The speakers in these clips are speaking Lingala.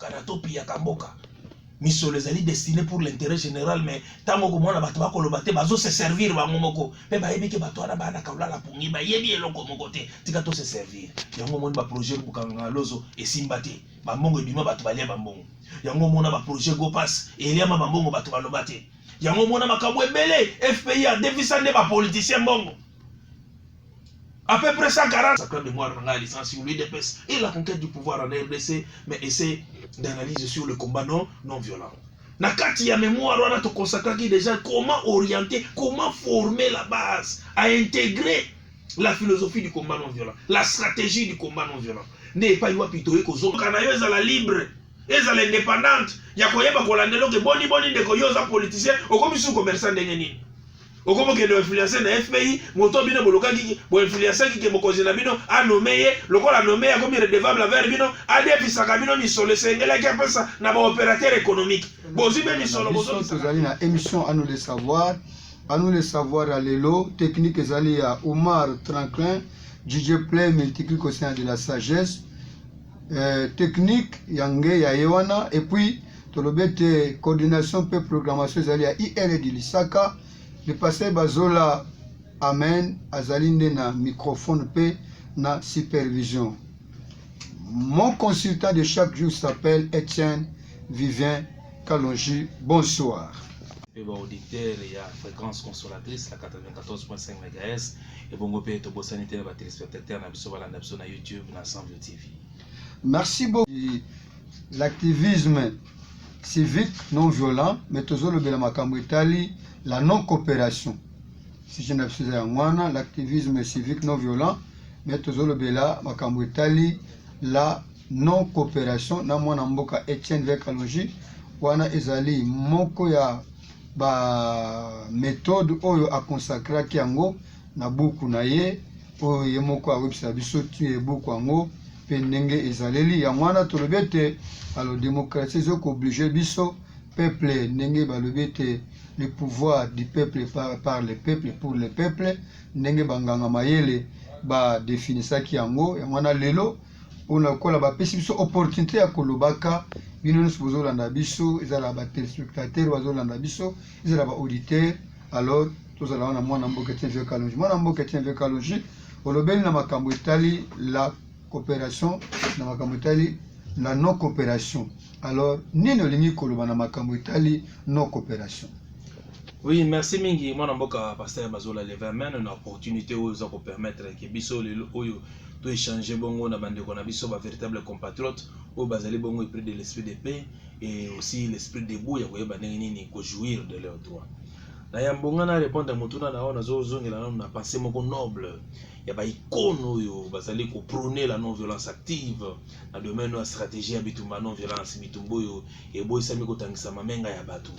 kanatopi ya kamboka misolo ezali destiné pour l'intérêt général, mais tango komona bato bakoloba te bazo se servir bango moko pe bayebi ke bato wana bana kaulala pungi bayebi eloko moko te tika to se servir yango moni ba projet bukanga lozo esimba te bambongo ebima bato balia bambongo yango mona ba projet go pass eliama bambongo bato baloba te yango mona makambo ebele FPI a défisandé ba politicien mbongo à peu près 140 sacré mémoire dans la licence sur l'UDPS et la conquête du pouvoir en RDC, mais essaie d'analyse sur le combat non violent. Nakati ya mémoire, on a consacré déjà comment orienter, comment former la base, à intégrer la philosophie du combat non violent, la stratégie du combat non violent. N'est pas yo pitoye ko zo kana yo ezala libre, ezala indépendante, ya koyeba kolandelo ke boni de koyoza politicien, okomi sous commerçant ndenge nini. Okomo ke do influencer na FPI moto bino boloka ki bo influencer ki ke mokozi na bino a nommé lokola nommé comme redevable vers bino a defisaka bino misolo sengela ki apesa na ba opérateur économique bozi be misolo bozo tozali na émission à nous le savoir à lelo technique ezali ya Omar Tranquin DJ Play multiclic au sein de la sagesse technique yange ya Yewana et puis tolobete coordination pe programmation ezali ya IL de Lisaka. Le pasteur Bazola Amen Azalinde na microphone P na supervision. Mon consultant de chaque jour s'appelle Etienne Vivien Kalonji. Bonsoir. Et bon auditeur, il y a fréquence consolatrice la 94.5 MHz et bon gopé to bo sanitaire ba téléspectateur na biso balanda biso na YouTube na Ensemble TV. Merci beaucoup. L'activisme civique non violent mais toujours le bela makambo Italie la non-coopération. Si je n'ai pas l'activisme civique non violent, mais toujours le bela, makambo Italie, la non-coopération. Na mwana mboka Etienne Vekaloji, wana ezali moko ya ba méthode oyo a consacré kiango na buku na ye, oyo ye moko a websa biso tu buku ango, pendenge ezaleli ya mwana tolobete, alors démocratie zoko obligé biso peuple nenge balobete le pouvoir du peuple par le peuple pour le peuple ndenge banganga mayele ba définissaki yango ya mwana lelo ona kola ba pesi biso opportunité ya kolobaka bino nyonso bozolanda biso ezala ba téléspectateur bazolanda biso ezala ba auditeur alors tozala wana mwana mboka Etienne Kalonji olobeli na makambo etali la coopération na makambo etali la non coopération. Alors nino lingi koloba na makambo etali non coopération. Oui, merci mingi mwana mboka pasteur Bazola Leverman une opportunité où ça peut permettre que biso le oyo to échanger bongo na bandeko na biso ba véritable compatriote au bazali bongo épris de l'esprit de paix et aussi l'esprit de bouya koyeba nini ko jouir de leurs droits. Na yambonga na répondre mutuna na ona zo zongela na pensée moko noble ya ba icône oyo bazali ko prôner la non violence active na domaine de stratégie ya bitumba non violence bitumbo yo e boyisami ko tangisa mamenga ya bato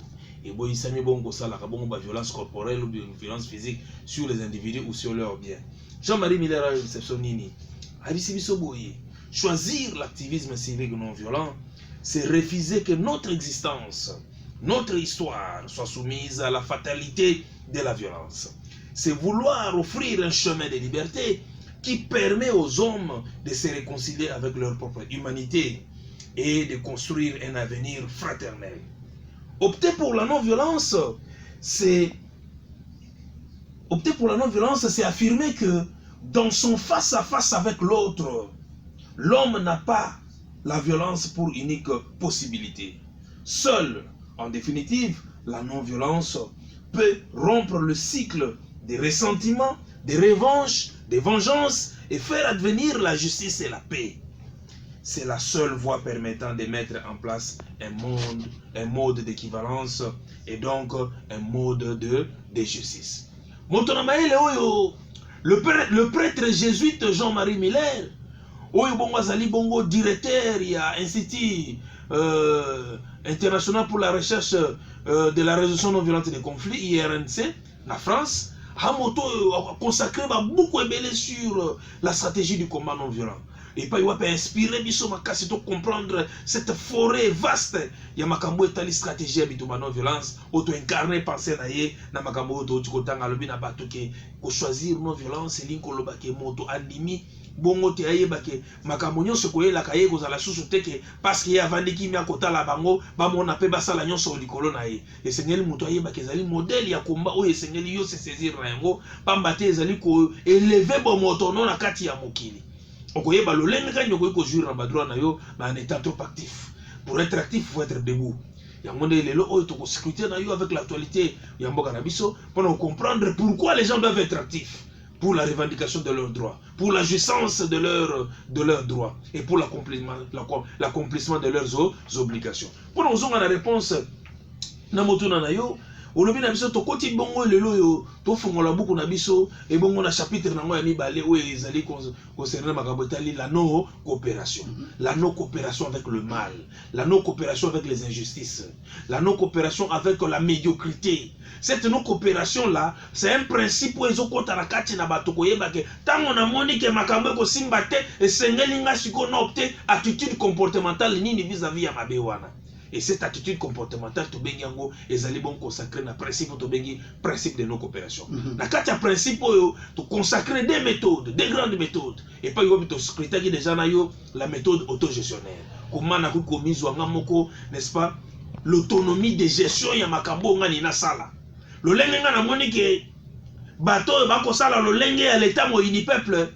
et boyisami bongo sala ka bongo ba violence corporelle ou bien violence physique sur les individus ou sur leurs biens. Jean-Marie Miller a réception nini abisi biso boye choisir l'activisme civique non violent c'est refuser que notre existence, notre histoire soit soumise à la fatalité de la violence. C'est vouloir offrir un chemin de liberté qui permet aux hommes de se réconcilier avec leur propre humanité et de construire un avenir fraternel. Opter pour la non-violence, c'est affirmer que dans son face-à-face avec l'autre, l'homme n'a pas la violence pour unique possibilité. Seul, en définitive, la non-violence peut rompre le cycle des ressentiments, des revanches, des vengeances et faire advenir la justice et la paix. C'est la seule voie permettant de mettre en place un mode d'équivalence et donc un mode de justice. Le prêtre jésuite Jean-Marie Miller, directeur, il y a Institut international pour la recherche de la résolution non violente des conflits, IRNC, la France, a consacré beaucoup sur la stratégie du combat non violent. Et pas il peut inspirer biso makasi to comprendre cette forêt vaste ya makambo etali stratégie ya bituma non violence auto incarner penser na ye na makambo to tikotanga lobi na bato ke ko choisir non violence linko loba ke moto andimi bongo te ayeba ke makambo nyonso koyelaka ye kozala susu te ke parce que avandiki mi akotala bango bamona mpe basala nyonso likolo na ye esengeli moto ayeba ke ezali modele ya komba oyo esengeli yo se saisir na yango pamba te ezali koeleve bomoto no na kati ya mokili okoyeba lolenge kani okoki kojuire na badroit na yo na en état trop actif. Pour être actif, il faut être debout. Yango nde lelo oyo tokoscruter na yo avec l'actualité ya mboka na biso pour comprendre pourquoi les gens doivent être actifs pour la revendication de leurs droits, pour la jouissance de leurs droits et pour l'accomplissement de leurs obligations. Pour nous on a la réponse na motuna na yo olobi na biso tokoti bongo lelo yo tofungola buku na biso et bongo na chapitre nango ya mibale oyo ezali concernant makambo etali la non coopération, la non coopération avec le mal, la non coopération avec les injustices, la non coopération avec la médiocrité. Cette non coopération là, c'est un principe où ezokota na kati na bato koyeba ke tango na moni ke makambo ko simba te esengeli nga siko na opte attitude comportementale nini vis-à-vis ya mabe wana. Et cette attitude comportementale, to bengi yango ezali bon consacré na principe to bengi principe de non coopération. Na kati ya principe oyo to consacrer des méthodes, des grandes méthodes. Et pas yo to scruter ki déjà na yo la méthode autogestionnaire. Comment na ku komizo nga moko, n'est-ce pas? L'autonomie de gestion ya makambo nga ni na sala. Lo lenge nga na moni ke bato ba ko sala lo lenge ya l'état mo ini peuple.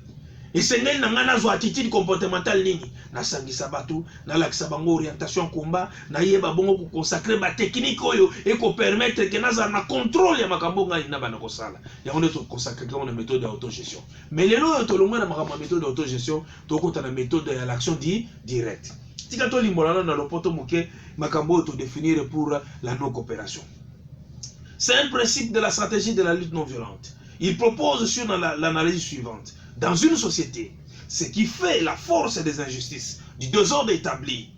Et c'est ngel na ngana zo attitude comportementale nini na sangisa batu na lakisa bango orientation combat na yeba bongo ko consacrer ba technique oyo et ko permettre que naza na contrôle ya makambo ngani na bana ko sala ya on est consacrer comme une méthode d'autogestion. Mais lelo to longa na makambo méthode d'autogestion to kota na méthode ya l'action directe. Tika to limbolana na lopoto moke makambo to définir pour la non coopération. C'est un principe de la stratégie de la lutte non violente. Il propose sur l'analyse suivante. Dans une société, ce qui fait la force des injustices, du désordre établi,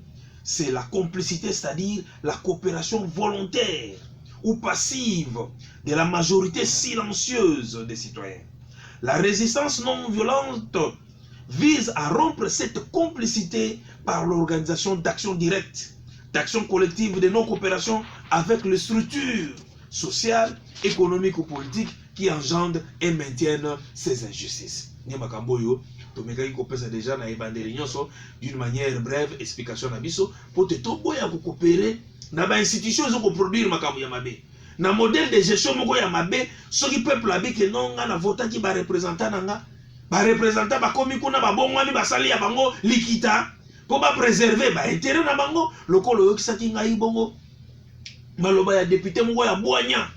c'est la complicité, c'est-à-dire la coopération volontaire ou passive de la majorité silencieuse des citoyens. La résistance non violente vise à rompre cette complicité par l'organisation d'actions directes, d'actions collectives de non-coopération avec les structures sociales, économiques ou politiques qui engendrent et maintiennent ces injustices. Makamboyo, to mekaki kopesa déjà na ebandeli nyonso d'une manière brève explication na biso pour te toboya ko coopérer na ba institution zo ko produire makambo ya mabe na modèle de gestion moko ya mabe soki peuple abi ke nonga na vota ki ba représentant nanga ba représentant ba komi kuna ba bongwami ba sali ya bango likita pour ba préserver ba intérêt na bango lokolo yo kisaki ngai bongo maloba ya député moko ya Boanya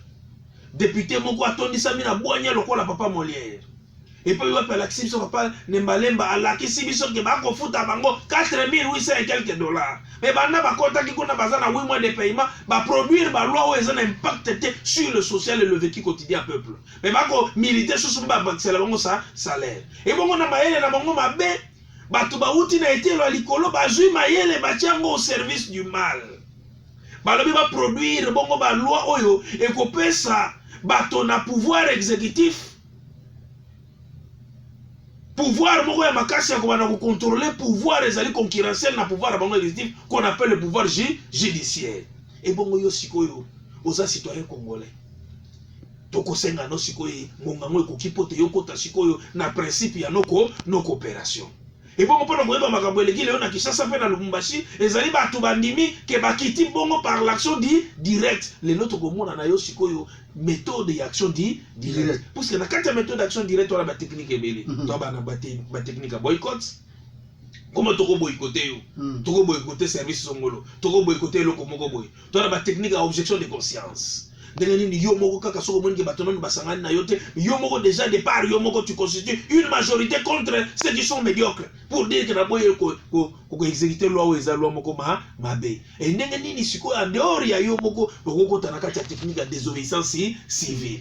député moko atondisa mi na Boanya lokola papa Molière. Et puis, il va appeler la Xibiso, papa Nembalemba, à la Xibiso, qui va confouter à Bango 4800 et quelques dollars. Mais Bana va contacter qu'on a besoin de 8 mois de paiement, va produire la loi où ils ont un impact sur le social et le vécu quotidien du peuple. Mais Bango militaire, c'est la Bango salaire. Et bon, on a maillé la Bango Mabé, Batouba Outi n'a été le Licolo, Bajoui Maillé, les Batiango au service du mal. Balobi va produire Bango la loi Oyo, et qu'on ça, Baton a pouvoir exécutif. Pouvoir moko ya makasi ya ko contrôler pouvoir ezali concurrentiel na pouvoir bango exécutif qu'on appelle le pouvoir judiciaire. Et bongo yo sikoyo oza citoyen congolais. Toko senga no sikoyo ngongango ekoki pote yo kota sikoyo na principe ya no coopération. Et bongo pona koyeba makambo eleki leo na Kinshasa pe na Lubumbashi ezali batu bandimi ke bakiti bongo par l'action directe. Les autres komona na yo sikoyo méthode d'action directe. Parce que na kati ya méthode d'action directe on a ba technique ebele. To ba na ba technique boycott. Comment toko boycotter yo? Toko boycotter service songolo. Toko boycotter loko moko boy. To na ba technique à objection de conscience. Yo moko kaka soko moni ke batonon basangani na yote yo moko déjà départ yo moko tu constitues une majorité contre ceux qui sont médiocres pour dire que na boye ko exécuter loi ou eza loi moko mabe et ndenge nini siko en dehors ya yo moko ko ta na kati ya technique de désobéissance civile.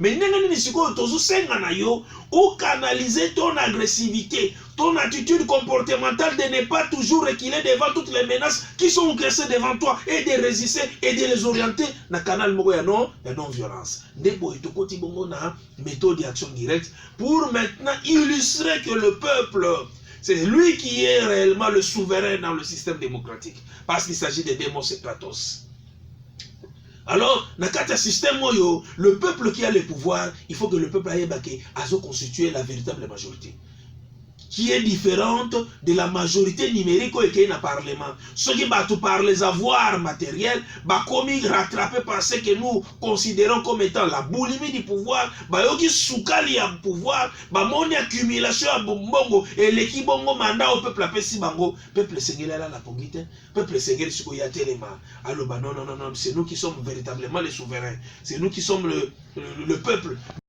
Mais ndenge nini siko tozo senga na yo ou canaliser ton agressivité, ton attitude comportementale de ne pas toujours reculer devant toutes les menaces qui sont dressées devant toi et de résister et de les orienter dans le canal de non-violence. Ndebo etokoti bongo na méthode d'action directe pour maintenant illustrer que le peuple, c'est lui qui est réellement le souverain dans le système démocratique. Parce qu'il s'agit de Demos et Kratos. Alors, dans le système, le peuple qui a le pouvoir, il faut que le peuple ait constitué la véritable majorité. qui est différente de la majorité numérique qui est dans le Parlement. Ceux qui battent par les avoirs matériels, commis rattrapés par ce que nous considérons comme étant la boulimie du pouvoir, qui soukali à pouvoir, mon accumulation à bongo, et l'équipe bongo mandat au peuple appelé si bango, peuple seigneur là la pongite, peuple seigneur si y a téléma. Alors non, c'est nous qui sommes véritablement les souverains, c'est nous qui sommes le peuple.